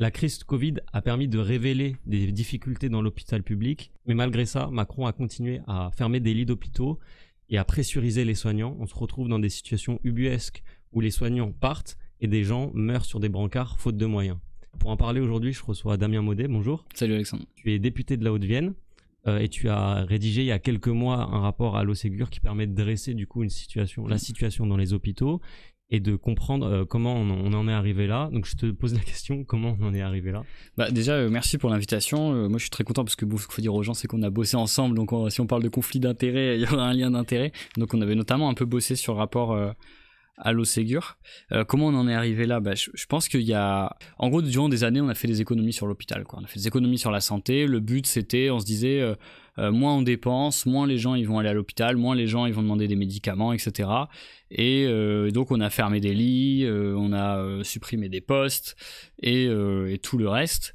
La crise Covid a permis de révéler des difficultés dans l'hôpital public, mais malgré ça, Macron a continué à fermer des lits d'hôpitaux et à pressuriser les soignants. On se retrouve dans des situations ubuesques où les soignants partent et des gens meurent sur des brancards faute de moyens. Pour en parler aujourd'hui, je reçois Damien Maudet. Bonjour. Salut Alexandre. Tu es député de la Haute-Vienne et tu as rédigé il y a quelques mois un rapport à l'O-Ségur qui permet de dresser du coup la situation dans les hôpitaux et de comprendre comment on en est arrivé là. Donc je te pose la question, comment on en est arrivé là? Déjà, merci pour l'invitation. Moi je suis très content parce que ce qu'il faut dire aux gens, c'est qu'on a bossé ensemble. Donc si on parle de conflit d'intérêts, il y aura un lien d'intérêt. Donc on avait notamment un peu bossé sur le rapport à l'O-Ségur. Comment on en est arrivé là? Je pense qu'il y a... En gros, durant des années, on a fait des économies sur l'hôpital, quoi. On a fait des économies sur la santé. Le but, c'était, on se disait, moins on dépense, moins les gens ils vont aller à l'hôpital, moins les gens ils vont demander des médicaments, etc. Et donc, on a fermé des lits, on a supprimé des postes et tout le reste.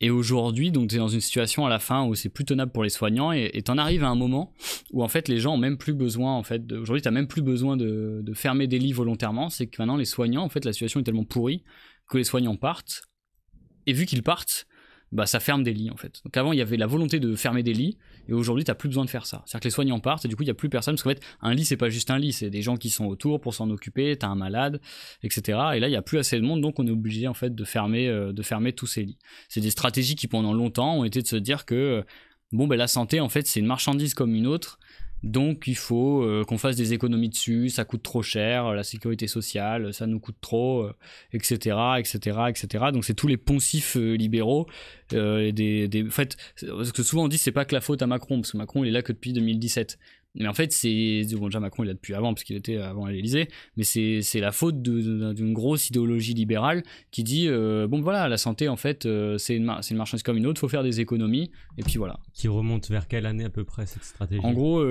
Et aujourd'hui, donc, tu es dans une situation à la fin où c'est plus tenable pour les soignants et t'en arrives à un moment où en fait les gens ont même plus besoin, en fait, aujourd'hui t'as même plus besoin de fermer des lits volontairement. C'est que maintenant les soignants, en fait, la situation est tellement pourrie que les soignants partent, et vu qu'ils partent, ça ferme des lits en fait. Donc avant il y avait la volonté de fermer des lits et aujourd'hui t'as plus besoin de faire ça. C'est-à-dire que les soignants partent et du coup il y a plus personne parce qu'en fait un lit c'est pas juste un lit, c'est des gens qui sont autour pour s'en occuper, t'as un malade, etc. Et là il y a plus assez de monde donc on est obligé en fait de fermer tous ces lits. C'est des stratégies qui pendant longtemps ont été de se dire que la santé en fait c'est une marchandise comme une autre. Donc il faut qu'on fasse des économies dessus, ça coûte trop cer, la sécurité sociale, ça nous coûte trop, etc., etc., etc. Donc c'est tous les poncifs libéraux. En fait, ce que souvent on dit, c'est pas que la faute à Macron, parce que Macron il est là que depuis 2017. Mais en fait, déjà Macron il est là depuis avant, parce qu'il était avant à l'Élysée, mais c'est la faute d'une grosse idéologie libérale qui dit la santé en fait c'est une marchandise comme une autre, faut faire des économies, et puis voilà. Qui remonte vers quelle année à peu près cette stratégie? En gros,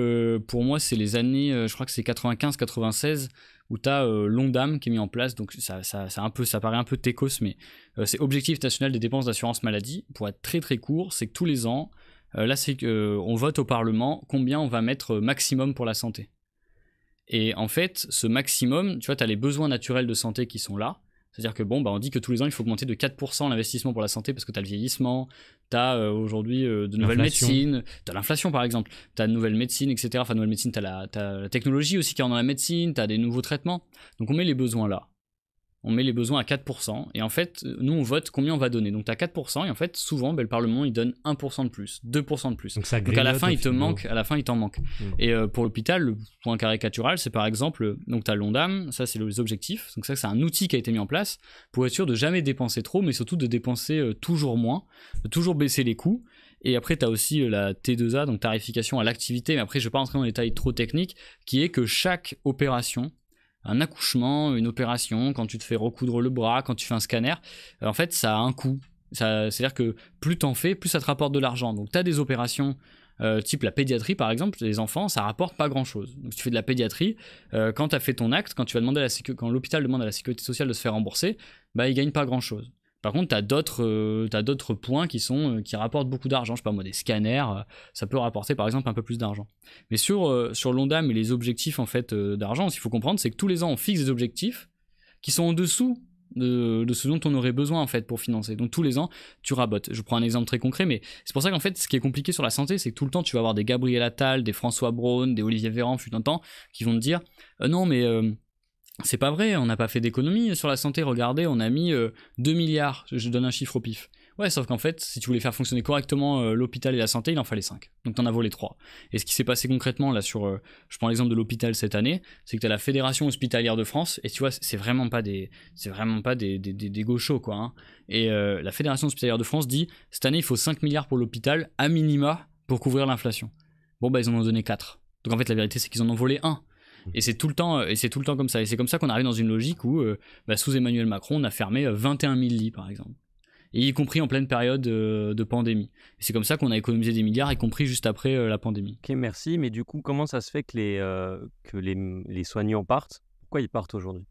pour moi, c'est les années, je crois que c'est 95-96, où tu as l'ONDAM qui est mis en place. Donc ça paraît un peu técos, mais c'est Objectif National des Dépenses d'Assurance Maladie. Pour être très très court, c'est que tous les ans, on vote au Parlement combien on va mettre maximum pour la santé. Et en fait, ce maximum, tu vois, tu as les besoins naturels de santé qui sont là. C'est-à-dire que on dit que tous les ans, il faut augmenter de 4% l'investissement pour la santé parce que tu as le vieillissement, tu as aujourd'hui de nouvelles médecines, tu as l'inflation par exemple, tu as de nouvelles médecines, etc. Enfin, nouvelles médecines, tu as la technologie aussi qui est dans la médecine, tu as des nouveaux traitements. Donc on met les besoins là. On met les besoins à 4%, et en fait, nous, on vote combien on va donner. Donc, tu as 4%, et en fait, souvent, le Parlement, il donne 1% de plus, 2% de plus. Donc à la fin, il t'en manque. Et pour l'hôpital, le point caricatural, c'est par exemple, donc tu as l'ONDAM, ça, c'est les objectifs. Donc ça, c'est un outil qui a été mis en place pour être sûr de jamais dépenser trop, mais surtout de dépenser toujours moins, de toujours baisser les coûts. Et après, tu as aussi la T2A, donc tarification à l'activité, mais après, je ne vais pas rentrer dans les détails trop techniques, qui est que chaque opération, un accouchement, une opération, quand tu te fais recoudre le bras, quand tu fais un scanner, en fait, ça a un coût. C'est-à-dire que plus t'en fais, plus ça te rapporte de l'argent. Donc, tu as des opérations type la pédiatrie, par exemple, les enfants, ça rapporte pas grand-chose. Donc, si tu fais de la pédiatrie, quand tu as fait ton acte, quand l'hôpital demande à la sécurité sociale de se faire rembourser, il gagne pas grand-chose. Par contre, tu as d'autres points qui rapportent beaucoup d'argent. Je sais pas moi, des scanners, ça peut rapporter par exemple un peu plus d'argent. Mais sur l'ONDAM et les objectifs en fait d'argent, ce qu'il faut comprendre, c'est que tous les ans on fixe des objectifs qui sont en dessous de ce dont on aurait besoin en fait pour financer. Donc tous les ans, tu rabotes. Je prends un exemple très concret, mais c'est pour ça qu'en fait, ce qui est compliqué sur la santé, c'est que tout le temps, tu vas avoir des Gabriel Attal, des François Braun, des Olivier Véran, fut un temps, qui vont te dire non mais c'est pas vrai, on n'a pas fait d'économie sur la santé, regardez, on a mis 2 milliards, je donne un chiffre au pif. Ouais, sauf qu'en fait, si tu voulais faire fonctionner correctement l'hôpital et la santé, il en fallait 5. Donc t'en as volé 3. Et ce qui s'est passé concrètement, là, je prends l'exemple de l'hôpital cette année, c'est que t'as la Fédération Hospitalière de France, et tu vois, c'est vraiment pas des gauchos, quoi. Hein. Et la Fédération Hospitalière de France dit, cette année, il faut 5 milliards pour l'hôpital, à minima, pour couvrir l'inflation. Ils en ont donné 4. Donc en fait, la vérité, c'est qu'ils en ont volé 1. Et c'est tout le temps comme ça. Et c'est comme ça qu'on arrive dans une logique où, sous Emmanuel Macron, on a fermé 21 000 lits, par exemple. Et y compris en pleine période de pandémie. Et c'est comme ça qu'on a économisé des milliards, y compris juste après la pandémie. Ok, merci. Mais du coup, comment ça se fait que les soignants partent? Pourquoi ils partent aujourd'hui?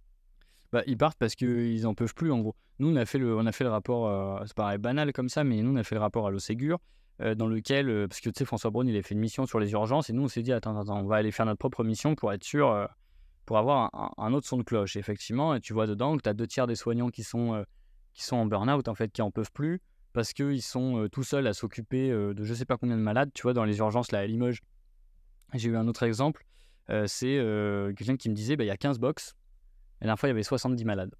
Ils partent parce qu'ils en peuvent plus, en gros. Nous, on a fait le rapport, c'est pareil banal comme ça, mais nous, on a fait le rapport à l'O-Ségur, dans lequel, parce que tu sais, François Braun, il a fait une mission sur les urgences, et nous, on s'est dit, attends, on va aller faire notre propre mission pour être sûr, pour avoir un autre son de cloche. Et effectivement, tu vois dedans que tu as 2 tiers des soignants qui sont qui sont en burn-out, en fait, qui en peuvent plus, parce qu'ils sont tout seuls à s'occuper de je sais pas combien de malades, tu vois, dans les urgences là à Limoges. J'ai eu un autre exemple, c'est quelqu'un qui me disait, il y a 15 box, et la dernière fois, il y avait 70 malades.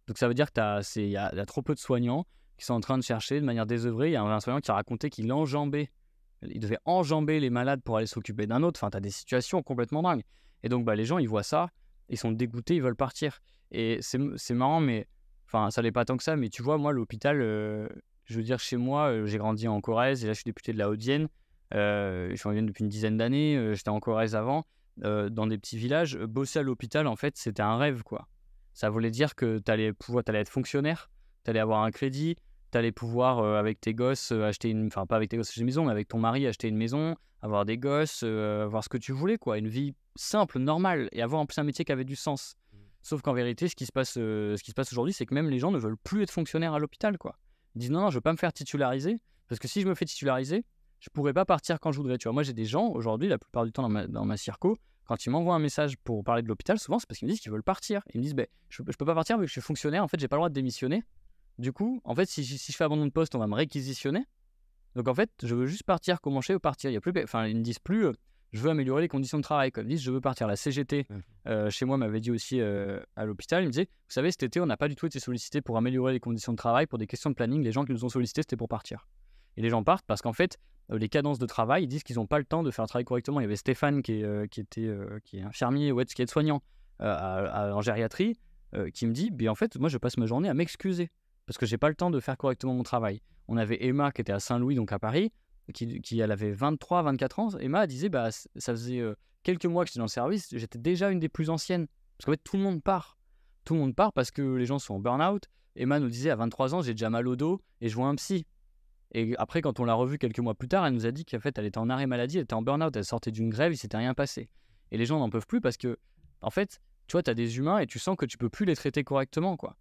Donc ça veut dire qu'il y a trop peu de soignants qui sont en train de chercher de manière désœuvrée. Il y a un soignant qui a raconté qu'il devait enjamber les malades pour aller s'occuper d'un autre. Enfin, tu as des situations complètement dingues. Et donc, les gens, ils voient ça, ils sont dégoûtés, ils veulent partir. Et c'est marrant, mais enfin, ça l'est pas tant que ça. Mais tu vois, moi, l'hôpital, je veux dire, chez moi, j'ai grandi en Corrèze et là, je suis député de la Haute-Vienne. Je suis en Vienne depuis une dizaine d'années. J'étais en Corrèze avant, dans des petits villages. Bosser à l'hôpital, en fait, c'était un rêve, quoi. Ça voulait dire que tu allais être fonctionnaire, tu allais avoir un crédit, tu allais pouvoir, avec tes gosses, enfin pas avec tes gosses acheter une maison, mais avec ton mari acheter une maison, avoir des gosses, avoir ce que tu voulais, quoi. Une vie simple, normale, et avoir en plus un métier qui avait du sens. Sauf qu'en vérité, ce qui se passe aujourd'hui, c'est que même les gens ne veulent plus être fonctionnaires à l'hôpital, quoi. Ils disent non, je veux pas me faire titulariser, parce que si je me fais titulariser, je pourrais pas partir quand je voudrais. Tu vois, moi j'ai des gens, aujourd'hui, la plupart du temps dans ma circo, quand ils m'envoient un message pour parler de l'hôpital, souvent c'est parce qu'ils me disent qu'ils veulent partir. Ils me disent je peux pas partir vu que je suis fonctionnaire, en fait j'ai pas le droit de démissionner. Du coup, en fait, si je fais abandon de poste, on va me réquisitionner. Donc en fait, je veux juste partir, commencer ou partir. Il y a plus, enfin, ils ne disent plus je veux améliorer les conditions de travail. Comme ils disent je veux partir. La CGT, chez moi, m'avait dit aussi à l'hôpital, il me disait vous savez, cet été, on n'a pas du tout été sollicité pour améliorer les conditions de travail, pour des questions de planning. Les gens qui nous ont sollicités, c'était pour partir. Et les gens partent parce qu'en fait, les cadences de travail, ils disent qu'ils n'ont pas le temps de faire le travail correctement. Il y avait Stéphane qui est infirmier ou qui est soignant en gériatrie, qui me dit en fait, moi, je passe ma journée à m'excuser parce que j'ai pas le temps de faire correctement mon travail. On avait Emma qui était à Saint-Louis, donc à Paris, elle avait 23, 24 ans. Emma disait ça faisait quelques mois que j'étais dans le service, j'étais déjà une des plus anciennes. Parce qu'en fait, tout le monde part. Tout le monde part parce que les gens sont en burn-out. Emma nous disait à 23 ans, j'ai déjà mal au dos et je vois un psy. Et après, quand on l'a revue quelques mois plus tard, elle nous a dit qu'en fait, elle était en arrêt maladie, elle était en burn-out, elle sortait d'une grève, il s'était rien passé. Et les gens n'en peuvent plus parce que, en fait, tu vois, tu as des humains et tu sens que tu peux plus les traiter correctement, quoi.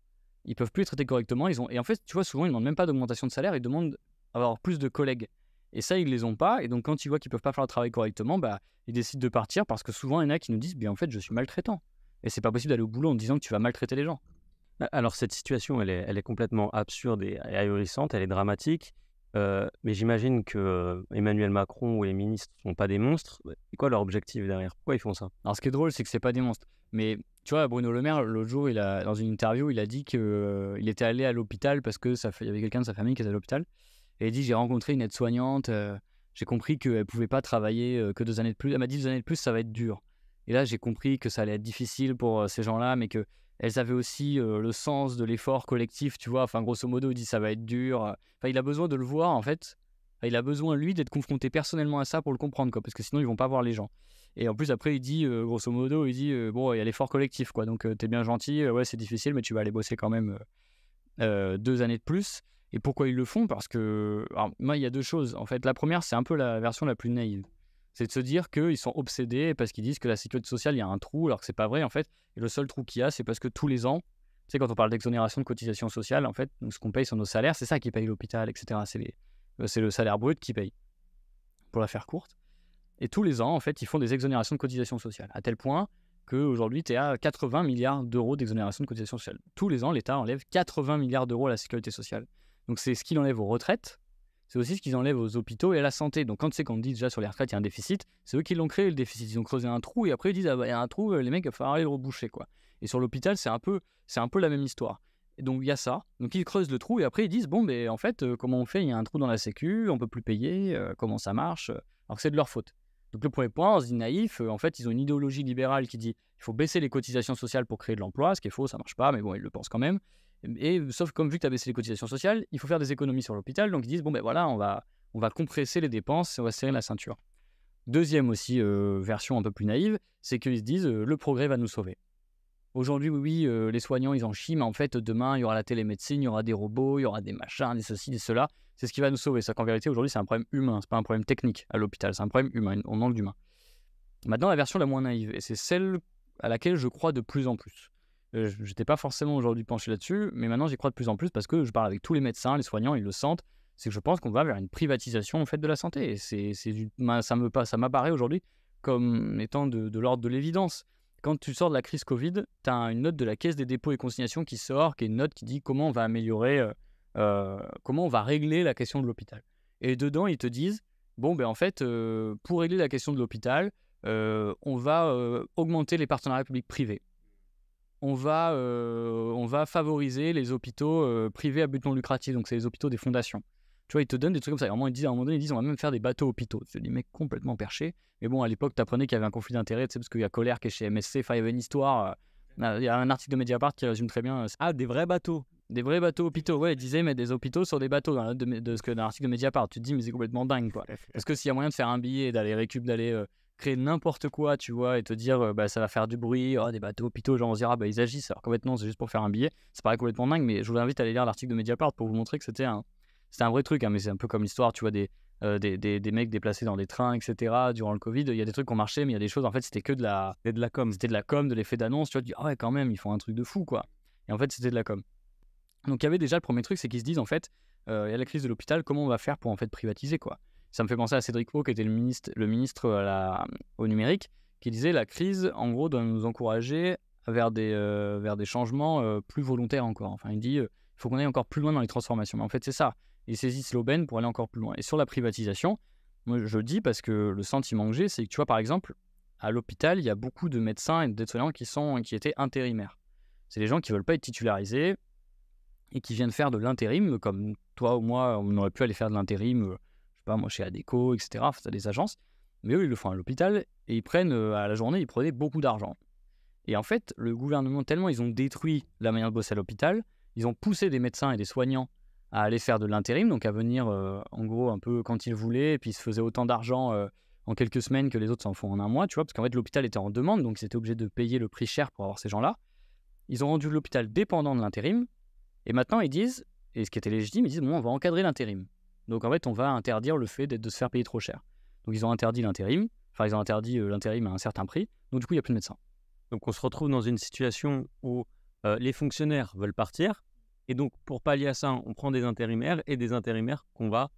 Ils peuvent plus les traiter correctement. Et en fait, tu vois, souvent, ils demandent même pas d'augmentation de salaire, ils demandent avoir plus de collègues. Et ça, ils les ont pas. Et donc, quand ils voient qu'ils peuvent pas faire le travail correctement, ils décident de partir parce que souvent, il y en a qui nous disent, en fait, je suis maltraitant. Et c'est pas possible d'aller au boulot en disant que tu vas maltraiter les gens. Alors, cette situation, elle est complètement absurde et ahurissante, elle est dramatique. Mais j'imagine que Emmanuel Macron ou les ministres ne sont pas des monstres. C'est quoi leur objectif derrière? Pourquoi ils font ça? Alors, ce qui est drôle, c'est que c'est pas des monstres. Mais tu vois, Bruno Le Maire, l'autre jour, dans une interview, il a dit qu'il était allé à l'hôpital parce qu'il y avait quelqu'un de sa famille qui était à l'hôpital. Et il dit j'ai rencontré une aide-soignante, j'ai compris qu'elle ne pouvait pas travailler que 2 années de plus. Elle m'a dit 2 années de plus, ça va être dur. Et là, j'ai compris que ça allait être difficile pour ces gens-là, mais qu'elles avaient aussi le sens de l'effort collectif, tu vois. Enfin, grosso modo, il dit ça va être dur. Enfin, il a besoin de le voir, en fait. Enfin, il a besoin, lui, d'être confronté personnellement à ça pour le comprendre, quoi, parce que sinon, ils vont pas voir les gens. Et en plus, après, il dit, grosso modo, il dit bon, il y a l'effort collectif, quoi. Donc, t'es bien gentil, ouais, c'est difficile, mais tu vas aller bosser quand même 2 années de plus. Et pourquoi ils le font? Parce que, alors, moi, il y a 2 choses. En fait, la première, c'est un peu la version la plus naïve. C'est de se dire qu'ils sont obsédés parce qu'ils disent que la sécurité sociale, il y a un trou, alors que c'est pas vrai, en fait. Et le seul trou qu'il y a, c'est parce que tous les ans, tu sais, quand on parle d'exonération de cotisation sociale, en fait, ce qu'on paye sur nos salaires, c'est ça qui paye l'hôpital, etc. C'est le salaire brut qui paye, pour la faire courte. Et tous les ans, en fait, ils font des exonérations de cotisation sociale, à tel point qu'aujourd'hui, tu es à 80 milliards d'euros d'exonération de cotisation sociale. Tous les ans, l'État enlève 80 milliards d'euros à la sécurité sociale. Donc c'est ce qu'il enlève aux retraites, c'est aussi ce qu'ils enlèvent aux hôpitaux et à la santé. Donc quand tu sais qu'on dit déjà sur les retraites, il y a un déficit, c'est eux qui l'ont créé le déficit. Ils ont creusé un trou et après ils disent il y a un trou, les mecs, il va falloir aller le reboucher, quoi. Et sur l'hôpital, c'est un peu la même histoire. Et donc il y a ça. Donc ils creusent le trou et après ils disent bon, en fait, comment on fait? Il y a un trou dans la sécu, on peut plus payer, comment ça marche? Alors que c'est de leur faute. Donc le premier point, on se dit naïf, en fait, ils ont une idéologie libérale qui dit il faut baisser les cotisations sociales pour créer de l'emploi, ce qui est faux, ça marche pas, mais bon, ils le pensent quand même. Et sauf comme vu que tu as baissé les cotisations sociales, il faut faire des économies sur l'hôpital, donc ils disent bon voilà, on va compresser les dépenses, on va serrer la ceinture. Deuxième aussi version un peu plus naïve, c'est qu'ils se disent le progrès va nous sauver. Aujourd'hui, oui, les soignants, ils en chient, mais en fait, demain, il y aura la télémédecine, il y aura des robots, il y aura des machins, des ceci, des cela. C'est ce qui va nous sauver. C'est qu'en vérité, aujourd'hui, c'est un problème humain, c'est pas un problème technique à l'hôpital, c'est un problème humain, on manque d'humain. Maintenant, la version la moins naïve, et c'est celle à laquelle je crois de plus en plus. Je n'étais pas forcément aujourd'hui penché là-dessus, mais maintenant, j'y crois de plus en plus parce que je parle avec tous les médecins, les soignants, ils le sentent. C'est que je pense qu'on va vers une privatisation en fait, de la santé. Et ça m'apparaît aujourd'hui comme étant de l'ordre de l'évidence. Quand tu sors de la crise Covid, tu as une note de la Caisse des dépôts et consignations qui sort, qui est une note qui dit comment on va améliorer, comment on va régler la question de l'hôpital. Et dedans, ils te disent, bon, ben en fait, pour régler la question de l'hôpital, on va augmenter les partenariats publics-privés. On va favoriser les hôpitaux privés à but non lucratif, donc c'est les hôpitaux des fondations. Tu vois, ils te donnent des trucs comme ça. À un moment donné, ils disent on va même faire des bateaux hôpitaux. C'est des mecs complètement perchés. Mais bon, à l'époque, tu apprenais qu'il y avait un conflit d'intérêts, tu sais, parce qu'il y a Colère qui est chez MSC. Enfin, il y avait une histoire. Il y a un article de Mediapart qui résume très bien. Ah, des vrais bateaux. Des vrais bateaux hôpitaux. Ouais, ils disaient mettre des hôpitaux sur des bateaux dans l'article de Mediapart. Tu te dis, mais c'est complètement dingue, quoi. Parce que s'il y a moyen de faire un billet, d'aller créer n'importe quoi, tu vois, et te dire bah, ça va faire du bruit, des bateaux hôpitaux, genre on se dira bah ils agissent, alors complètement c'est juste pour faire un billet, ça paraît complètement dingue, mais je vous invite à aller lire l'article de Mediapart pour vous montrer que c'était un vrai truc, hein, mais c'est un peu comme l'histoire, tu vois, des mecs déplacés dans des trains, etc. Durant le Covid, il y a des trucs qui ont marché, mais il y a des choses, en fait, c'était que de la com, c'était de la com, de l'effet d'annonce, tu vois, tu dis, ah ouais, quand même, ils font un truc de fou, quoi. Et en fait, c'était de la com. Donc il y avait déjà le premier truc, c'est qu'ils se disent, en fait, il y a la crise de l'hôpital, comment on va faire pour en fait privatiser, quoi. Ça me fait penser à Cédric O, qui était le ministre au numérique, qui disait la crise, en gros, doit nous encourager vers des changements plus volontaires encore. Enfin, il dit il faut qu'on aille encore plus loin dans les transformations. Mais en fait, c'est ça. Ils saisissent l'aubaine pour aller encore plus loin. Et sur la privatisation, moi, je le dis parce que le sentiment que j'ai, c'est que, tu vois, par exemple, à l'hôpital, il y a beaucoup de médecins et d'aides-soignants qui étaient intérimaires. C'est des gens qui ne veulent pas être titularisés et qui viennent faire de l'intérim, comme toi ou moi, on aurait pu aller faire de l'intérim, pas moi chez Adecco, etc. Enfin, t'as des agences, mais eux ils le font à l'hôpital et ils prennent à la journée, ils prenaient beaucoup d'argent. Et en fait, le gouvernement, tellement ils ont détruit la manière de bosser à l'hôpital, ils ont poussé des médecins et des soignants à aller faire de l'intérim, donc à venir en gros un peu quand ils voulaient, et puis ils se faisaient autant d'argent en quelques semaines que les autres s'en font en un mois, tu vois, parce qu'en fait l'hôpital était en demande, donc ils étaient obligés de payer le prix cher pour avoir ces gens-là. Ils ont rendu l'hôpital dépendant de l'intérim, et maintenant ils disent, et ce qui était légitime, ils disent bon, on va encadrer l'intérim. Donc en fait, on va interdire le fait de se faire payer trop cher. Donc ils ont interdit l'intérim, ils ont interdit l'intérim à un certain prix, donc du coup il n'y a plus de médecins. Donc on se retrouve dans une situation où les fonctionnaires veulent partir, et donc pour pallier à ça, on prend des intérimaires, et des intérimaires qu'on va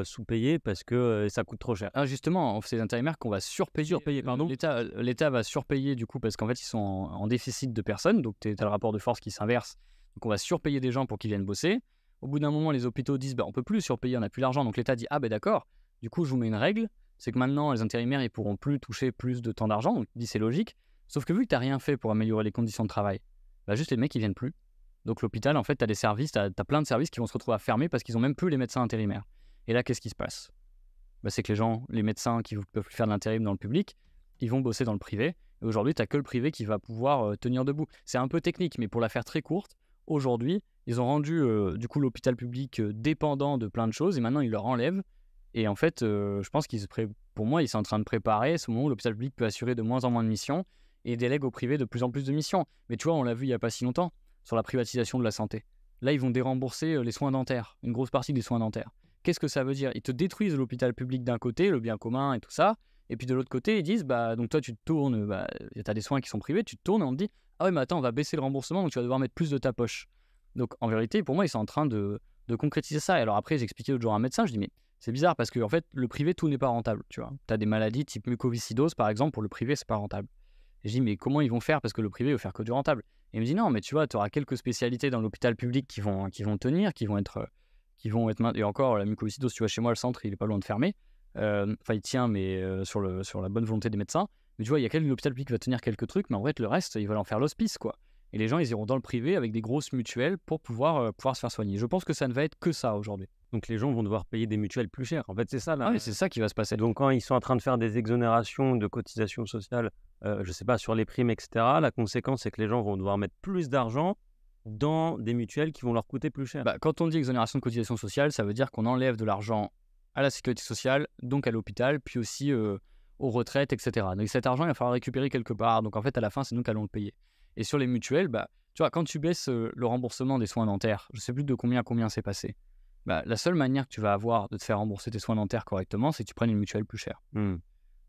sous-payer parce que ça coûte trop cher. Ah justement, c'est des intérimaires qu'on va surpayer. Pardon. L'État va surpayer du coup parce qu'en fait ils sont en déficit de personnes, donc tu as le rapport de force qui s'inverse, donc on va surpayer des gens pour qu'ils viennent bosser. Au bout d'un moment, les hôpitaux disent on peut plus surpayer, on n'a plus l'argent. Donc l'État dit ah ben d'accord, du coup je vous mets une règle, c'est que maintenant les intérimaires ils pourront plus toucher plus de temps d'argent. Donc dit c'est logique. Sauf que vu que tu n'as rien fait pour améliorer les conditions de travail, bah juste les mecs ils viennent plus. Donc l'hôpital en fait tu as des services, tu as plein de services qui vont se retrouver à fermer parce qu'ils ont même plus les médecins intérimaires. Et là qu'est-ce qui se passe? Bah, c'est que les médecins qui ne peuvent plus faire de l'intérim dans le public, ils vont bosser dans le privé. Et aujourd'hui tu n'as que le privé qui va pouvoir tenir debout. C'est un peu technique, mais pour la faire très courte, aujourd'hui, ils ont rendu du coup l'hôpital public dépendant de plein de choses et maintenant ils leur enlèvent. Et en fait, je pense pour moi, ils sont en train de préparer ce moment où l'hôpital public peut assurer de moins en moins de missions et délègue au privé de plus en plus de missions. Mais tu vois, on l'a vu il n'y a pas si longtemps sur la privatisation de la santé. Là, ils vont dérembourser les soins dentaires, une grosse partie des soins dentaires. Qu'est-ce que ça veut dire? Ils te détruisent l'hôpital public d'un côté, le bien commun et tout ça. Et puis de l'autre côté, ils disent, donc toi tu te tournes, tu as des soins qui sont privés, tu te tournes et on te dit, ah ouais, mais attends, on va baisser le remboursement, donc tu vas devoir mettre plus de ta poche. Donc en vérité, pour moi, ils sont en train de concrétiser ça. Et alors après, j'expliquais l'autre jour à un médecin, je dis, mais c'est bizarre parce que en fait, le privé, tout n'est pas rentable. Tu vois, tu as des maladies type mucoviscidose, par exemple, pour le privé, c'est pas rentable. Et je dis, mais comment ils vont faire parce que le privé veut faire que du rentable? Et il me dit, non, mais tu vois, tu auras quelques spécialités dans l'hôpital public qui vont tenir, qui vont être et encore, la mucoviscidose, tu vois, chez moi, le centre, il est pas loin de fermer. Enfin, il tient, mais sur la bonne volonté des médecins. Mais tu vois, il y a l'hôpital public qui va tenir quelques trucs, mais en fait, le reste, ils veulent en faire l'hospice, quoi. Et les gens, ils iront dans le privé avec des grosses mutuelles pour pouvoir se faire soigner. Je pense que ça ne va être que ça aujourd'hui. Donc les gens vont devoir payer des mutuelles plus chères. En fait, c'est ça là. Ah oui, c'est ça qui va se passer. Donc quand ils sont en train de faire des exonérations de cotisations sociales, je sais pas, sur les primes, etc., la conséquence, c'est que les gens vont devoir mettre plus d'argent dans des mutuelles qui vont leur coûter plus cher. Quand on dit exonération de cotisations sociales, ça veut dire qu'on enlève de l'argent à la sécurité sociale, donc à l'hôpital, puis aussi aux retraites, etc. Donc cet argent, il va falloir récupérer quelque part. Donc en fait, à la fin, c'est nous qui allons le payer. Et sur les mutuelles, tu vois, quand tu baisses le remboursement des soins dentaires, je sais plus de combien c'est passé. La seule manière que tu vas avoir de te faire rembourser tes soins dentaires correctement, c'est que tu prennes une mutuelle plus chère.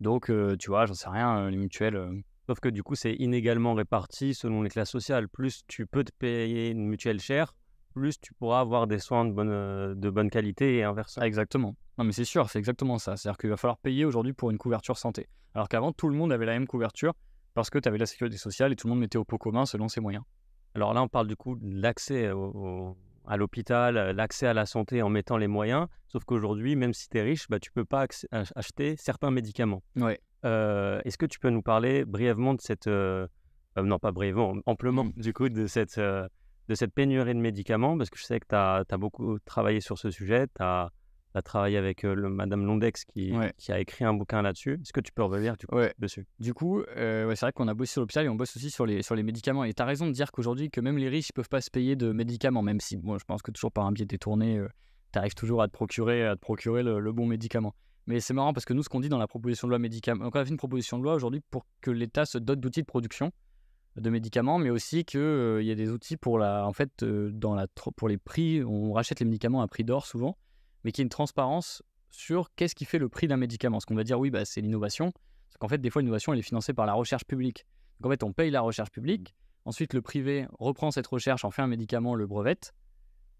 Donc, tu vois, j'en sais rien, les mutuelles... Sauf que du coup, c'est inégalement réparti selon les classes sociales. Plus tu peux te payer une mutuelle chère, plus tu pourras avoir des soins de bonne qualité et inversement. Ah, exactement. Non, mais c'est sûr, c'est exactement ça. C'est-à-dire qu'il va falloir payer aujourd'hui pour une couverture santé. Alors qu'avant, tout le monde avait la même couverture, parce que tu avais la sécurité sociale et tout le monde mettait au pot commun selon ses moyens. Alors là, on parle du coup de l'accès à l'hôpital, l'accès à la santé en mettant les moyens. Sauf qu'aujourd'hui, même si tu es riche, bah, tu peux pas acheter certains médicaments. Ouais. Est-ce que tu peux nous parler brièvement de cette... non, pas brièvement, amplement, du coup, de cette pénurie de médicaments? Parce que je sais que tu as beaucoup travaillé sur ce sujet. Tu as travaillé avec Madame Londex qui a écrit un bouquin là-dessus. Est-ce que tu peux revenir dessus? Du coup, c'est vrai qu'on a bossé sur l'hôpital et on bosse aussi sur les médicaments. Et tu as raison de dire qu'aujourd'hui, que même les riches ne peuvent pas se payer de médicaments, même si moi, je pense que toujours par un biais détourné, tu arrives toujours à te procurer le bon médicament. Mais c'est marrant parce que nous, ce qu'on dit dans la proposition de loi médicaments, donc on a fait une proposition de loi aujourd'hui pour que l'État se dote d'outils de production de médicaments, mais aussi qu'il y ait des outils pour pour les prix. On rachète les médicaments à prix d'or souvent, mais qu'il y ait une transparence sur qu'est-ce qui fait le prix d'un médicament. Ce qu'on va dire, oui, bah, c'est l'innovation. Parce qu'en fait, des fois, l'innovation, elle est financée par la recherche publique. Donc en fait, on paye la recherche publique. Ensuite, le privé reprend cette recherche, en fait un médicament, le brevette.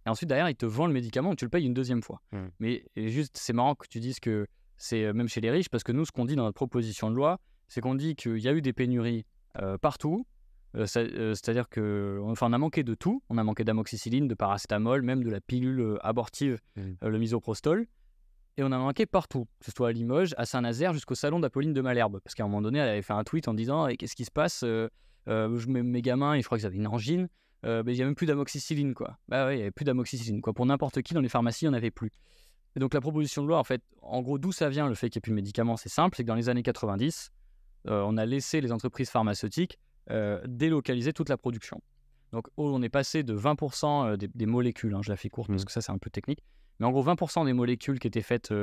Et ensuite, derrière, il te vend le médicament et tu le payes une deuxième fois. Mais juste, c'est marrant que tu dises que c'est même chez les riches, parce que nous, ce qu'on dit dans notre proposition de loi, c'est qu'on dit qu'il y a eu des pénuries partout. C'est-à-dire qu'on a manqué de tout. On a manqué d'amoxicilline, de paracétamol, même de la pilule abortive, le misoprostol. Et on a manqué partout, que ce soit à Limoges, à Saint-Nazaire, jusqu'au salon d'Apolline de Malherbe. Parce qu'à un moment donné, elle avait fait un tweet en disant qu'est-ce qui se passe, mes gamins, je crois qu'ils avaient une angine, il n'y a même plus d'amoxicilline, quoi. Bah ouais, il n'y avait plus d'amoxicilline, quoi. Pour n'importe qui, dans les pharmacies, il n'y en avait plus. Et donc la proposition de loi, en fait, en gros, d'où ça vient le fait qu'il n'y ait plus de médicaments, c'est simple, c'est que dans les années 90, on a laissé les entreprises pharmaceutiques délocaliser toute la production. Donc on est passé de 20% des molécules, je la fais courte parce que ça c'est un peu technique, mais en gros 20% des molécules qui étaient faites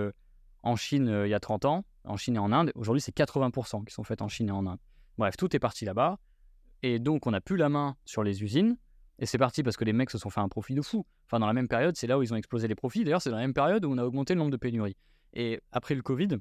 en Chine il y a 30 ans, en Chine et en Inde, aujourd'hui c'est 80% qui sont faites en Chine et en Inde. Bref, tout est parti là-bas, et donc on n'a plus la main sur les usines, et c'est parti parce que les mecs se sont fait un profit de fou. Enfin, dans la même période, c'est là où ils ont explosé les profits. D'ailleurs, c'est dans la même période où on a augmenté le nombre de pénuries. Et après le Covid, donc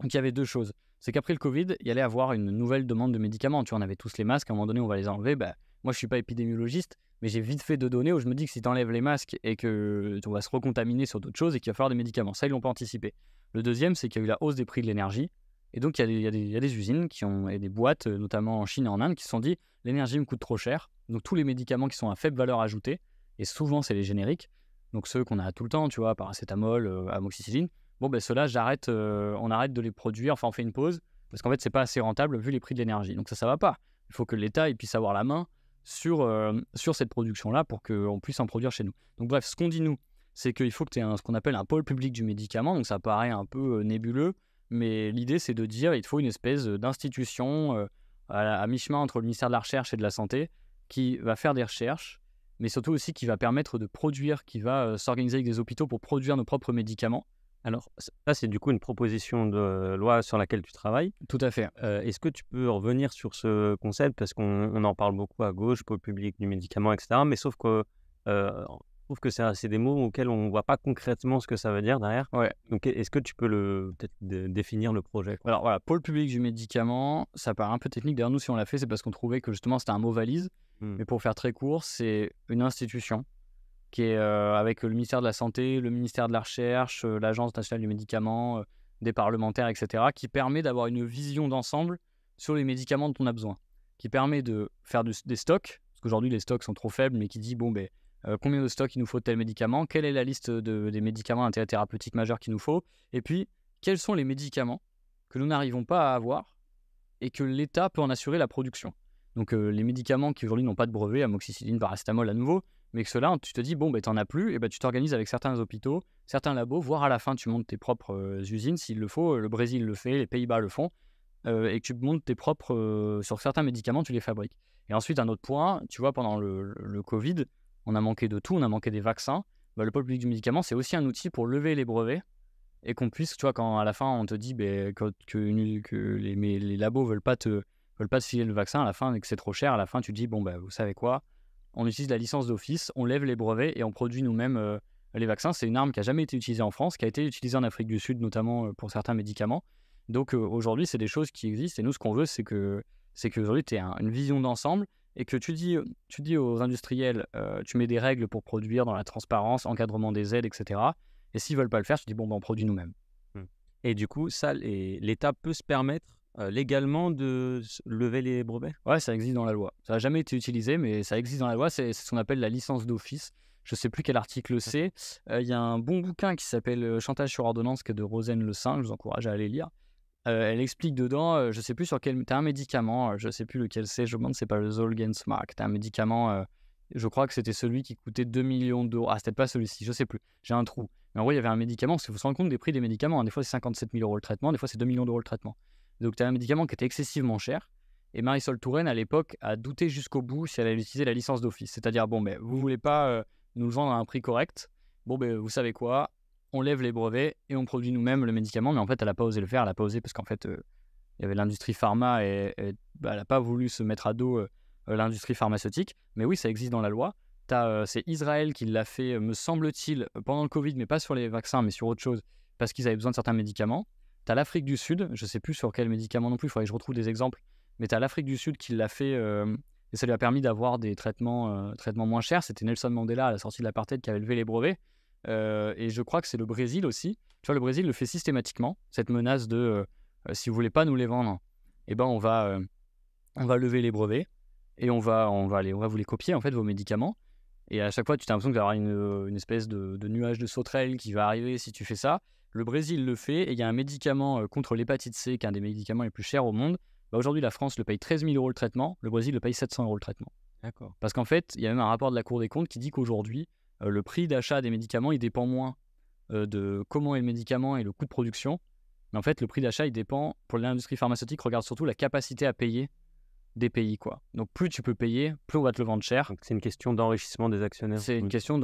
il y avait deux choses. C'est qu'après le Covid, il y allait avoir une nouvelle demande de médicaments. Tu vois, on avait tous les masques, à un moment donné, on va les enlever. Bah, moi, je suis pas épidémiologiste, mais j'ai vite fait de données où je me dis que si tu enlèves les masques et que on va se recontaminer sur d'autres choses et qu'il va falloir des médicaments. Ça, ils l'ont pas anticipé. Le deuxième, c'est qu'il y a eu la hausse des prix de l'énergie. Et donc, il y a des usines et des boîtes, notamment en Chine et en Inde, qui se sont dit l'énergie me coûte trop cher. Donc, tous les médicaments qui sont à faible valeur ajoutée, et souvent, c'est les génériques, donc ceux qu'on a tout le temps, tu vois, paracétamol, amoxicilline, bon, ben ceux-là, on arrête de les produire, enfin, on fait une pause, parce qu'en fait, c'est pas assez rentable vu les prix de l'énergie. Donc, ça va pas. Il faut que l'État puisse avoir la main sur cette production-là pour qu'on puisse en produire chez nous. Donc, bref, ce qu'on dit, nous, c'est qu'il faut que tu aies ce qu'on appelle un pôle public du médicament. Donc, ça paraît un peu nébuleux, mais l'idée, c'est de dire qu'il faut une espèce d'institution à mi-chemin entre le ministère de la Recherche et de la Santé qui va faire des recherches, mais surtout aussi qui va permettre de produire, qui va s'organiser avec des hôpitaux pour produire nos propres médicaments. Alors, ça, c'est du coup une proposition de loi sur laquelle tu travailles. Tout à fait. Est-ce que tu peux revenir sur ce concept? Parce qu'on en parle beaucoup à gauche, pôle public du médicament, etc. Mais sauf que je trouve que c'est des mots auxquels on ne voit pas concrètement ce que ça veut dire derrière. Ouais. Donc, est-ce que tu peux peut-être définir le projet? Alors voilà, pôle public du médicament, ça paraît un peu technique. D'ailleurs, nous, si on l'a fait, c'est parce qu'on trouvait que justement c'était un mot valise. Mais pour faire très court, c'est une institution qui est avec le ministère de la Santé, le ministère de la Recherche, l'Agence nationale du médicament, des parlementaires, etc., qui permet d'avoir une vision d'ensemble sur les médicaments dont on a besoin, qui permet de faire des stocks, parce qu'aujourd'hui les stocks sont trop faibles, mais qui dit, bon, combien de stocks il nous faut de tel médicament, quelle est la liste des médicaments d'intérêt thérapeutique majeur qu'il nous faut, et puis quels sont les médicaments que nous n'arrivons pas à avoir et que l'État peut en assurer la production. Donc les médicaments qui aujourd'hui n'ont pas de brevet, amoxicilline, paracétamol à nouveau, mais que ceux-là, tu te dis, bon, t'en as plus, et tu t'organises avec certains hôpitaux, certains labos, voire à la fin, tu montes tes propres usines, s'il le faut. Le Brésil le fait, les Pays-Bas le font, et que tu montes tes propres, sur certains médicaments, tu les fabriques. Et ensuite, un autre point, tu vois, pendant le Covid, on a manqué de tout, on a manqué des vaccins. Le pôle public du médicament, c'est aussi un outil pour lever les brevets, et qu'on puisse, tu vois, quand à la fin, on te dit que les labos veulent pas te filer le vaccin, à la fin, et que c'est trop cher, à la fin, tu te dis, bon, vous savez quoi, on utilise la licence d'office, on lève les brevets et on produit nous-mêmes les vaccins. C'est une arme qui n'a jamais été utilisée en France, qui a été utilisée en Afrique du Sud, notamment pour certains médicaments. Donc aujourd'hui, c'est des choses qui existent. Et nous, ce qu'on veut, c'est qu'aujourd'hui, tu aies une vision d'ensemble et que tu dis aux industriels, tu mets des règles pour produire dans la transparence, encadrement des aides, etc. Et s'ils ne veulent pas le faire, tu dis, on produit nous-mêmes. Et du coup, ça, l'État peut se permettre légalement de lever les brevets? Ouais, ça existe dans la loi. Ça n'a jamais été utilisé, mais ça existe dans la loi. C'est ce qu'on appelle la licence d'office. Je ne sais plus quel article c'est. Il y a un bon bouquin qui s'appelle Chantage sur ordonnance, qui est de Rosen Le Saint. Je vous encourage à aller lire. Elle explique dedans, je ne sais plus sur quel. Tu as un médicament, je ne sais plus lequel c'est. Je me demande si c'est pas le Zolgensma. Tu as un médicament, je crois que c'était celui qui coûtait 2 millions d'euros. Ah, c'était pas celui-ci, je ne sais plus. J'ai un trou. Mais en gros, il y avait un médicament, parce qu'il faut se rendre compte des prix des médicaments. Des fois, c'est 57 000 euros le traitement, des fois, c'est 2 millions d'euros le traitement. Donc, tu as un médicament qui était excessivement cher. Et Marisol Touraine, à l'époque, a douté jusqu'au bout si elle allait utiliser la licence d'office. C'est-à-dire, bon, ben, vous voulez pas nous le vendre à un prix correct. Bon, ben, vous savez quoi, on lève les brevets et on produit nous-mêmes le médicament. Mais en fait, elle n'a pas osé le faire. Elle n'a pas osé parce qu'en fait, il y avait l'industrie pharma et elle n'a pas voulu se mettre à dos l'industrie pharmaceutique. Mais oui, ça existe dans la loi. C'est Israël qui l'a fait, me semble-t-il, pendant le Covid, mais pas sur les vaccins, mais sur autre chose, parce qu'ils avaient besoin de certains médicaments. Tu as l'Afrique du Sud, je ne sais plus sur quel médicament non plus, il faudrait que je retrouve des exemples, mais tu as l'Afrique du Sud qui l'a fait, et ça lui a permis d'avoir des traitements moins chers. C'était Nelson Mandela à la sortie de l'apartheid qui avait levé les brevets, et je crois que c'est le Brésil aussi. Tu vois, le Brésil le fait systématiquement, cette menace de si vous voulez pas nous les vendre, eh ben on va lever les brevets, et on va vous les copier, en fait, vos médicaments. Et à chaque fois, tu as l'impression qu'il va y avoir une espèce de nuage de sauterelles qui va arriver si tu fais ça. Le Brésil le fait, et il y a un médicament contre l'hépatite C, qui est un des médicaments les plus chers au monde. Bah, aujourd'hui, la France le paye 13 000 euros le traitement, le Brésil le paye 700 euros le traitement. D'accord. Parce qu'en fait, il y a même un rapport de la Cour des comptes qui dit qu'aujourd'hui, le prix d'achat des médicaments, il dépend moins de comment est le médicament et le coût de production. Mais en fait, le prix d'achat, il dépend, pour l'industrie pharmaceutique, regarde surtout la capacité à payer des pays, quoi. Donc plus tu peux payer, plus on va te le vendre cher. Donc c'est une question d'enrichissement des actionnaires. C'est une question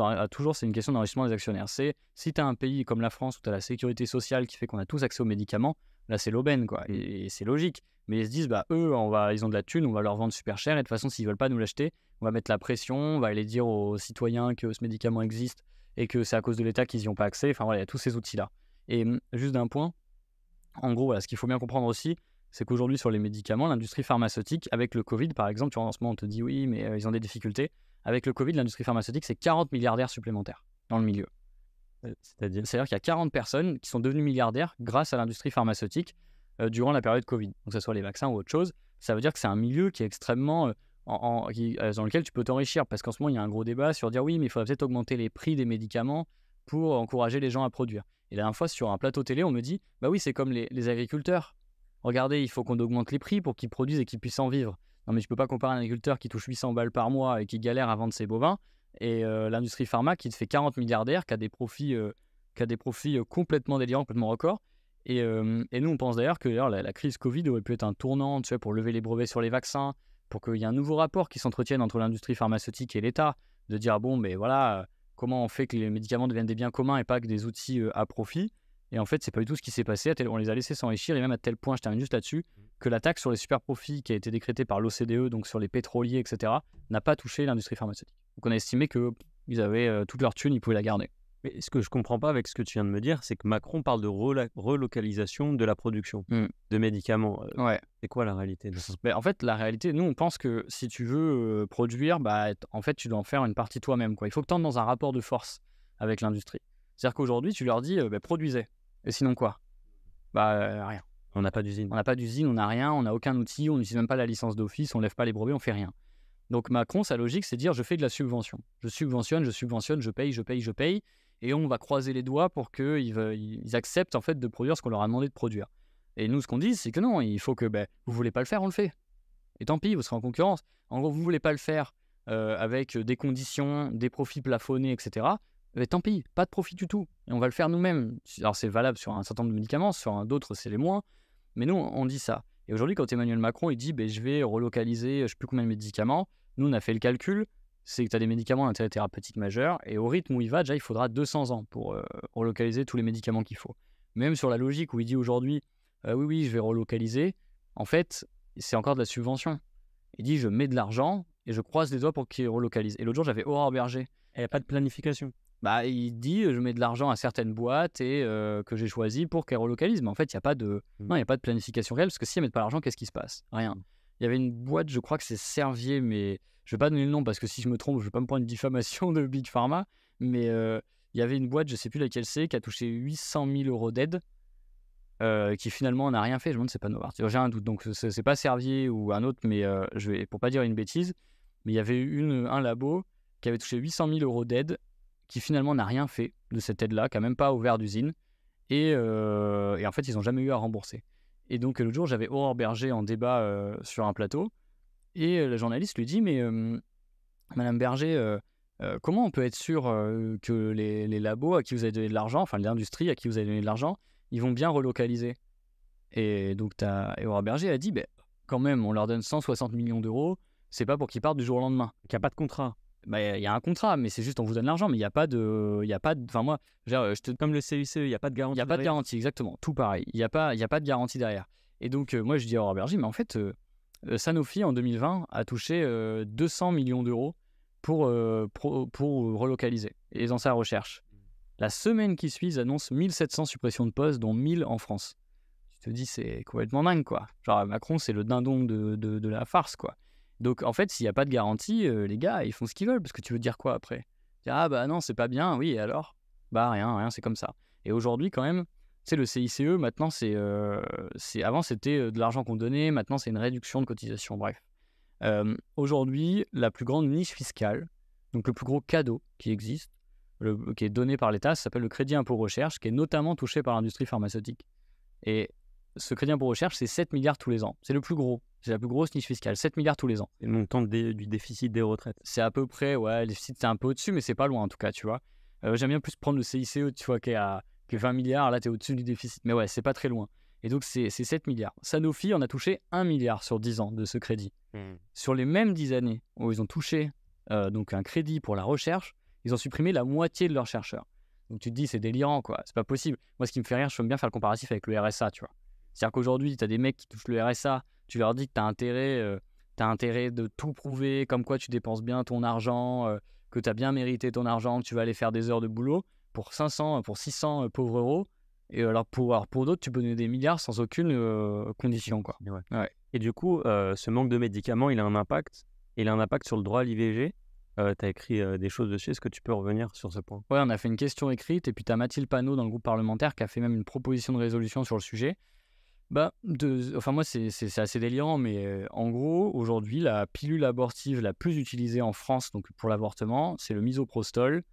c'est une question d'enrichissement des actionnaires. C'est si tu as un pays comme la France où tu as la sécurité sociale qui fait qu'on a tous accès aux médicaments, là c'est l'aubaine, quoi. Et c'est logique. Mais ils se disent, bah eux, ils ont de la thune, on va leur vendre super cher, et de toute façon, s'ils veulent pas nous l'acheter, on va mettre la pression, on va aller dire aux citoyens que ce médicament existe et que c'est à cause de l'État qu'ils n'y ont pas accès. Enfin voilà, il y a tous ces outils-là. Et juste d'un point, en gros, voilà, ce qu'il faut bien comprendre aussi, c'est qu'aujourd'hui, sur les médicaments, l'industrie pharmaceutique, avec le Covid, par exemple, tu vois, en ce moment, on te dit oui, mais ils ont des difficultés. Avec le Covid, l'industrie pharmaceutique, c'est 40 milliardaires supplémentaires dans le milieu. C'est-à-dire qu'il y a 40 personnes qui sont devenues milliardaires grâce à l'industrie pharmaceutique durant la période Covid. Donc, que ce soit les vaccins ou autre chose, ça veut dire que c'est un milieu qui est extrêmement... dans lequel tu peux t'enrichir. Parce qu'en ce moment, il y a un gros débat sur dire oui, mais il faudrait peut-être augmenter les prix des médicaments pour encourager les gens à produire. Et la dernière fois, sur un plateau télé, on me dit bah oui, c'est comme les agriculteurs. Regardez, il faut qu'on augmente les prix pour qu'ils produisent et qu'ils puissent en vivre. Non, mais tu peux pas comparer un agriculteur qui touche 800 balles par mois et qui galère à vendre ses bovins et l'industrie pharma qui te fait 40 milliardaires, qui a des profits, complètement délirants, complètement records. Et nous, on pense d'ailleurs que la crise Covid aurait pu être un tournant, tu sais, pour lever les brevets sur les vaccins, pour qu'il y ait un nouveau rapport qui s'entretienne entre l'industrie pharmaceutique et l'État, de dire bon, mais voilà, comment on fait que les médicaments deviennent des biens communs et pas que des outils à profit. Et en fait, c'est pas du tout ce qui s'est passé. On les a laissés s'enrichir, et même à tel point, je termine juste là-dessus, que la taxe sur les super profits qui a été décrétée par l'OCDE, donc sur les pétroliers, etc., n'a pas touché l'industrie pharmaceutique. Donc on a estimé qu'ils avaient toute leur thune, ils pouvaient la garder. Mais ce que je comprends pas avec ce que tu viens de me dire, c'est que Macron parle de relocalisation de la production de médicaments. Ouais. C'est quoi la réalité de ça? En fait, la réalité, nous, on pense que si tu veux produire, en fait, tu dois en faire une partie toi-même, quoi. Il faut que tu entres dans un rapport de force avec l'industrie. C'est-à-dire qu'aujourd'hui, tu leur dis, produisez. Et sinon quoi? Rien. On n'a pas d'usine. On n'a pas d'usine, on n'a rien, on n'a aucun outil, on n'utilise même pas la licence d'office, on lève pas les brevets, on fait rien. Donc Macron, sa logique, c'est de dire je fais de la subvention. Je subventionne, je paye, et on va croiser les doigts pour qu'ils acceptent en fait de produire ce qu'on leur a demandé de produire. Et nous, ce qu'on dit, c'est que non, il faut que vous voulez pas le faire, on le fait. Et tant pis, vous serez en concurrence. En gros, vous voulez pas le faire avec des conditions, des profits plafonnés, etc. Mais tant pis, pas de profit du tout. Et on va le faire nous-mêmes. Alors c'est valable sur un certain nombre de médicaments, sur d'autres c'est les moins. Mais nous, on dit ça. Et aujourd'hui, quand Emmanuel Macron il dit je vais relocaliser je sais plus combien de médicaments, nous on a fait le calcul, c'est que tu as des médicaments d'intérêt thérapeutique majeur, et au rythme où il va, déjà il faudra 200 ans pour relocaliser tous les médicaments qu'il faut. Même sur la logique où il dit aujourd'hui, oui, je vais relocaliser, en fait, c'est encore de la subvention. Il dit je mets de l'argent et je croise les doigts pour qu'il relocalise. Et l'autre jour, j'avais Aurore Berger. Il n'y a pas de planification. Il dit je mets de l'argent à certaines boîtes et que j'ai choisi pour qu'elles relocalisent. Mais en fait, il n'y a pas de planification réelle, parce que si elles mettent pas l'argent, qu'est-ce qui se passe? Rien. Il y avait une boîte, je crois que c'est Servier, mais je vais pas donner le nom parce que si je me trompe, je vais pas me prendre une diffamation de Big Pharma. Mais il y avait une boîte, je sais plus laquelle c'est, qui a touché 800 000 euros d'aide qui finalement n'a rien fait. Je me demande si c'est pas Novartis. J'ai un doute, donc c'est pas Servier ou un autre, mais pour pas dire une bêtise, mais il y avait eu un labo qui avait touché 800 000 € d'aide, qui finalement n'a rien fait de cette aide-là, qui n'a même pas ouvert d'usine, et en fait, ils n'ont jamais eu à rembourser. Et donc, l'autre jour, j'avais Aurore Berger en débat sur un plateau, et le journaliste lui dit, mais Madame Berger, comment on peut être sûr que les labos à qui vous avez donné de l'argent, enfin l'industrie à qui vous avez donné de l'argent, ils vont bien relocaliser? Et donc, Aurore Berger a dit, quand même, on leur donne 160 millions d'euros, c'est pas pour qu'ils partent du jour au lendemain. Il n'y a pas de contrat. Il y a un contrat, mais c'est juste on vous donne l'argent, mais il n'y a pas de. Enfin, moi, Comme le CICE, il n'y a pas de il garantie. n'y a pas de garantie, exactement, tout pareil. Il n'y a pas de garantie derrière. Et donc, moi, je dis à Aurore Berger, mais en fait, Sanofi, en 2020, a touché 200 millions d'euros pour relocaliser et dans sa recherche. La semaine qui suit, ils annoncent 1700 suppressions de postes, dont 1000 en France. Tu te dis, c'est complètement dingue, quoi. Genre, Macron, c'est le dindon de la farce, quoi. Donc, en fait, s'il n'y a pas de garantie, les gars, ils font ce qu'ils veulent, parce que tu veux dire quoi après? Dire, ah bah non, c'est pas bien, oui, et alors? Bah rien, c'est comme ça. Et aujourd'hui, quand même, tu sais, le CICE, maintenant, avant, c'était de l'argent qu'on donnait, maintenant, c'est une réduction de cotisation, bref. Aujourd'hui, la plus grande niche fiscale, donc le plus gros cadeau qui existe, qui est donné par l'État, ça s'appelle le crédit impôt recherche, qui est notamment touché par l'industrie pharmaceutique. Et ce crédit impôt recherche, c'est 7 milliards tous les ans. C'est le plus gros. C'est la plus grosse niche fiscale. 7 milliards tous les ans. C'est le montant du déficit des retraites. C'est à peu près, ouais, le déficit, c'est un peu au-dessus, mais c'est pas loin en tout cas, tu vois. J'aime bien plus prendre le CICE, tu vois, qui est 20 milliards. Là, tu es au-dessus du déficit. Mais ouais, c'est pas très loin. Et donc, c'est 7 milliards. Sanofi en a touché 1 milliard sur 10 ans de ce crédit. Sur les mêmes 10 années où ils ont touché donc un crédit pour la recherche, ils ont supprimé la moitié de leurs chercheurs. Donc tu te dis, c'est délirant, quoi. C'est pas possible. Moi, ce qui me fait rire, je peux bien faire le comparatif avec le RSA, tu vois. C'est-à-dire qu'aujourd'hui, tu as des mecs qui touchent le RSA, tu leur dis que tu as intérêt de tout prouver, comme quoi tu dépenses bien ton argent, que tu as bien mérité ton argent, que tu vas aller faire des heures de boulot pour 600 pauvres euros. Et alors pour d'autres, tu peux donner des milliards sans aucune condition, quoi. Ouais. Et du coup, ce manque de médicaments, il a un impact. Il a un impact sur le droit à l'IVG. Tu as écrit des choses dessus. Est-ce que tu peux revenir sur ce point? Ouais, on a fait une question écrite et puis tu as Mathilde Panot dans le groupe parlementaire qui a fait même une proposition de résolution sur le sujet. Enfin moi c'est assez délirant, mais en gros aujourd'hui la pilule abortive la plus utilisée en France donc pour l'avortement c'est le misoprostol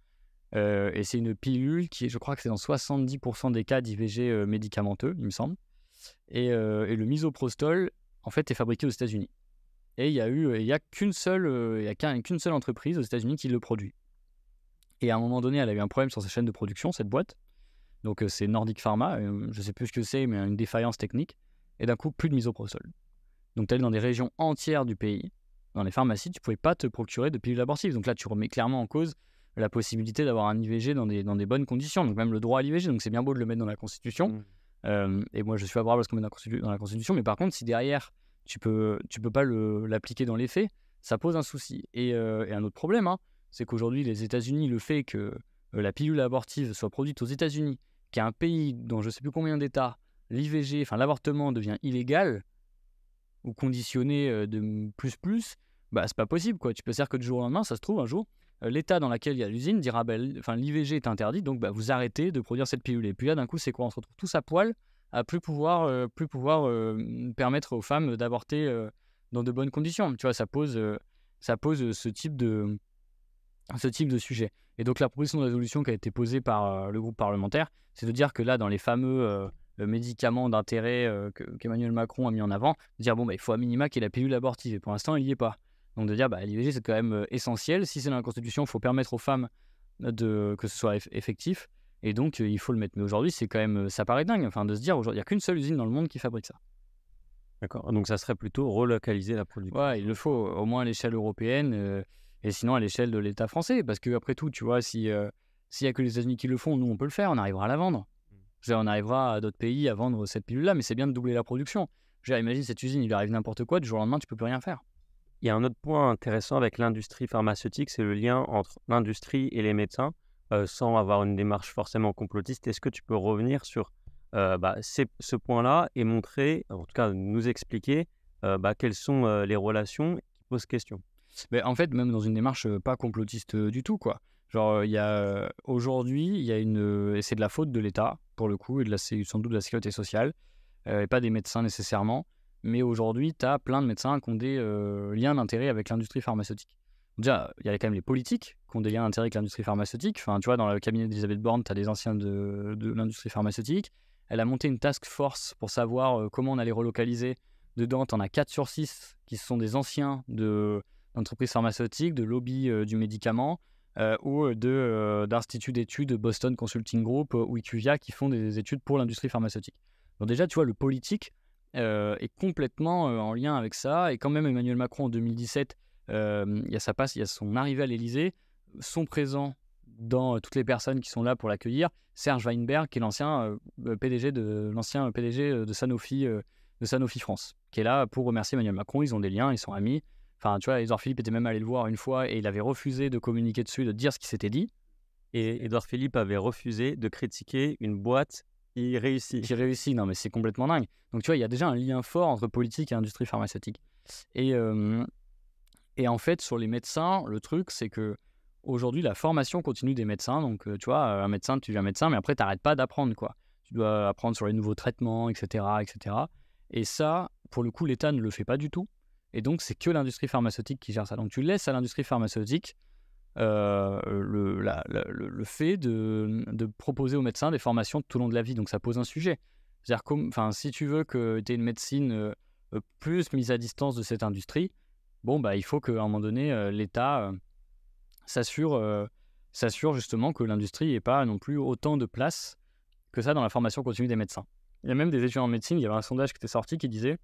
et c'est une pilule qui je crois que c'est dans 70% des cas d'IVG médicamenteux il me semble et le misoprostol en fait est fabriqué aux États-Unis et il y a qu'une seule entreprise aux États-Unis qui le produit et à un moment donné elle a eu un problème sur sa chaîne de production cette boîte. Donc c'est Nordic Pharma, je ne sais plus ce que c'est, mais une défaillance technique. Et d'un coup, plus de misoprostol. Donc tu allais dans des régions entières du pays, dans les pharmacies, tu ne pouvais pas te procurer de pilules abortives. Donc là, tu remets clairement en cause la possibilité d'avoir un IVG dans des bonnes conditions. Donc même le droit à l'IVG, donc c'est bien beau de le mettre dans la Constitution. Et moi, je suis favorable à ce qu'on mette dans la Constitution. Mais par contre, si derrière, tu peux pas l'appliquer dans les faits, ça pose un souci. Et un autre problème, c'est qu'aujourd'hui, les États-Unis, le fait que la pilule abortive soit produite aux États-Unis, qui est un pays dans je ne sais plus combien d'États, l'IVG, enfin l'avortement devient illégal ou conditionné de plus, c'est pas possible, quoi. Tu peux dire que du jour au lendemain, ça se trouve un jour, l'État dans lequel il y a l'usine dira l'IVG est interdit, donc vous arrêtez de produire cette pilule. Et puis là, d'un coup, c'est quoi? On se retrouve tous à poil à plus pouvoir permettre aux femmes d'avorter dans de bonnes conditions. Tu vois, ça pose ce type de sujet. Et donc la proposition de résolution qui a été posée par le groupe parlementaire, c'est de dire que là, dans les fameux médicaments d'intérêt qu'Emmanuel Macron a mis en avant, de dire il faut à minima qu'il y ait la pilule abortive. Et pour l'instant, il n'y est pas. Donc de dire l'IVG, c'est quand même essentiel. Si c'est dans la Constitution, il faut permettre aux femmes que ce soit effectif. Et donc, il faut le mettre. Mais aujourd'hui, c'est quand même, ça paraît dingue. Enfin, de se dire, aujourd'hui, il n'y a qu'une seule usine dans le monde qui fabrique ça. D'accord. Donc ça serait plutôt relocaliser la production. Ouais, il le faut, au moins à l'échelle européenne. Et sinon à l'échelle de l'État français, parce que après tout, tu vois, s'il y a que les États-Unis qui le font, nous on peut le faire, on arrivera à la vendre. On arrivera à d'autres pays à vendre cette pilule-là, mais c'est bien de doubler la production. Imagine cette usine, il lui arrive n'importe quoi, du jour au lendemain, tu peux plus rien faire. Il y a un autre point intéressant avec l'industrie pharmaceutique, c'est le lien entre l'industrie et les médecins, sans avoir une démarche forcément complotiste. Est-ce que tu peux revenir sur ce point-là et montrer, en tout cas nous expliquer quelles sont les relations qui posent question? En fait, même dans une démarche pas complotiste du tout, quoi. Genre, aujourd'hui, il y a et c'est de la faute de l'État, pour le coup, c'est sans doute de la sécurité sociale, et pas des médecins nécessairement. Mais aujourd'hui, tu as plein de médecins qui ont des liens d'intérêt avec l'industrie pharmaceutique. Déjà, il y a quand même les politiques qui ont des liens d'intérêt avec l'industrie pharmaceutique. Enfin, tu vois, dans le cabinet d'Elisabeth Borne, tu as des anciens de l'industrie pharmaceutique. Elle a monté une task force pour savoir comment on allait relocaliser. Dedans, tu en as 4 sur 6 qui sont des anciens d'entreprises pharmaceutiques, de lobby du médicament, ou d'instituts d'études Boston Consulting Group ou IQVIA qui font des études pour l'industrie pharmaceutique. Donc déjà, tu vois, le politique est complètement en lien avec ça. Et quand même, Emmanuel Macron, en 2017, il y a son arrivée à l'Élysée, sont présents dans toutes les personnes qui sont là pour l'accueillir, Serge Weinberg, qui est l'ancien PDG de Sanofi France, qui est là pour remercier Emmanuel Macron. Ils ont des liens, ils sont amis. Enfin, tu vois, Édouard Philippe était même allé le voir une fois et il avait refusé de communiquer dessus, de dire ce qui s'était dit. Et Édouard Philippe avait refusé de critiquer une boîte qui réussit. Non, mais c'est complètement dingue. Donc, tu vois, il y a déjà un lien fort entre politique et industrie pharmaceutique. Et en fait, sur les médecins, le truc, c'est que aujourd'hui, la formation continue des médecins. Donc, tu vois, un médecin, tu deviens médecin, mais après, tu n'arrêtes pas d'apprendre, quoi. Tu dois apprendre sur les nouveaux traitements, etc., etc. Et ça, pour le coup, l'État ne le fait pas du tout. Et donc, c'est que l'industrie pharmaceutique qui gère ça. Donc, tu laisses à l'industrie pharmaceutique le fait de proposer aux médecins des formations tout au long de la vie. Donc, ça pose un sujet. C'est-à-dire, si tu veux que tu aies une médecine plus mise à distance de cette industrie, bon, bah, il faut qu'à un moment donné, l'État s'assure justement que l'industrie n'ait pas non plus autant de place que ça dans la formation continue des médecins. Il y a même des étudiants en médecine, il y avait un sondage qui était sorti qui disait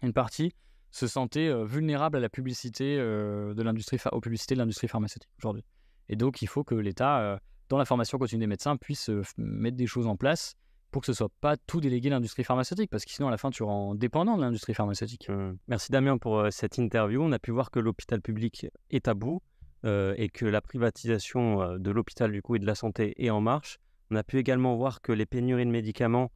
une partie se sentait vulnérable à la publicité aux publicités de l'industrie pharmaceutique aujourd'hui. Et donc, il faut que l'État, dans la formation continue des médecins, puisse mettre des choses en place pour que ce soit pas tout délégué à l'industrie pharmaceutique, parce que sinon, à la fin, tu rends dépendant de l'industrie pharmaceutique. Merci Damien pour cette interview. On a pu voir que l'hôpital public est à bout et que la privatisation de l'hôpital du coup et de la santé est en marche. On a pu également voir que les pénuries de médicaments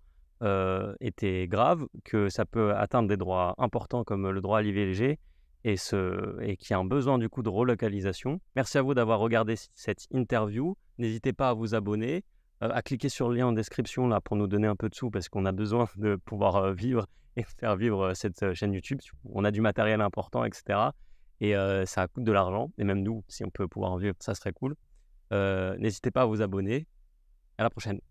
étaient graves, que ça peut atteindre des droits importants comme le droit à l'IVG et qu'il y a un besoin du coup de relocalisation. Merci à vous d'avoir regardé cette interview. N'hésitez pas à vous abonner, à cliquer sur le lien en description là pour nous donner un peu de sous parce qu'on a besoin de pouvoir vivre et faire vivre cette chaîne YouTube. On a du matériel important, etc. Et ça coûte de l'argent. Et même nous, si on peut pouvoir en vivre, ça serait cool. N'hésitez pas à vous abonner. À la prochaine.